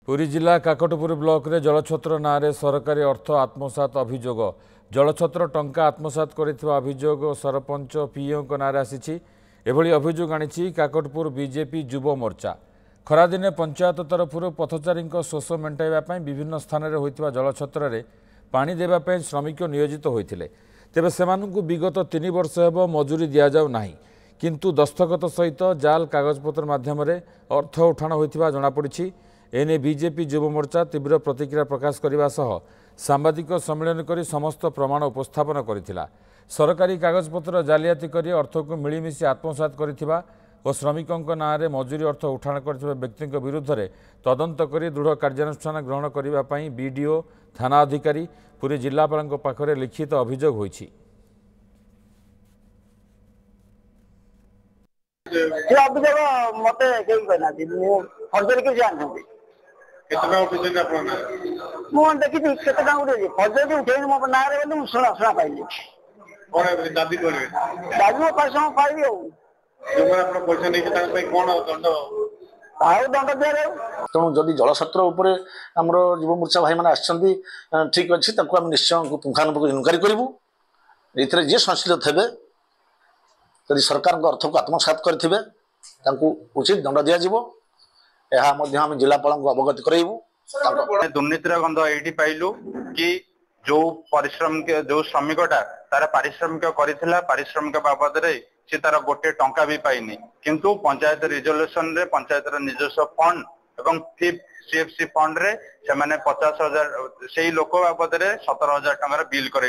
पुरी जिला काकटपुर ब्लॉक रे जलछत्र नारे सरकारी अर्थ आत्मसात अभियोग जलछत्र टंका आत्मसात करिथिबा अभियोग सरपंच पीओ को नारे आसीछि। एभली अभियोग आनिछि काकटपुर बीजेपी युव मोर्चा। खरादिने पंचायत तरफुर पथचारी शोष मेटाइबा पई विभिन्न स्थान रे होइतिबा जलछत्र रे पानी देबा पई श्रमिक नियोजित होइथिले। तेबे सेमानंकु विगत 3 वर्ष हेबो मजूरी दिया जाउ नाही, किंतु दस्तखत सहित जाल कागजपत्र माध्यम रे अर्थ उठाण होइतिबा जणा पड़िछि। एने बीजेपी युव मोर्चा तीव्र प्रतिक्रिया प्रकाश करने सह सांबादिक सम्मेलन कर समस्त प्रमाण उपस्थापन करथिला। सरकारी कागजपत्र जालियाती कर अर्थ को मिलमिशी आत्मसात करथिबा और श्रमिकों नाँ में मजूरी अर्थ उठाण करथिबा व्यक्ति विरुद्ध में तदंत कर दृढ़ कार्यानुष्ठान ग्रहण करने बीडीओ थाना अधिकारी पुरी जिलापाल पाखरे लिखित अभियोग होइछि। तेणु जदि जलछत्र आमर युव मोर्चा भाई मैंने ठीक अच्छे निश्चय पुंखानुपुंख इनक्वारी करूँ। ये जी संश्लिष्ट थे यदि सरकार अर्थ को आत्मसात करेंगे उचित दंड दिज्व आम जिलापाल अवगत करूँ। दुर्नीतिर गंध ये पाइलु कि जो परिश्रम जो श्रमिकटा तार पारिश्रमिक करिथिला पारिश्रमिक बाबद से तार गोटे टंका भी पाइनी, किंतु पंचायत रिजोल्यूशन रे पंचायत निजस्व फंड एवं सीएफसी फंड रे से 50,000 से लोक बाबद 17,000 टंकार बिल कर।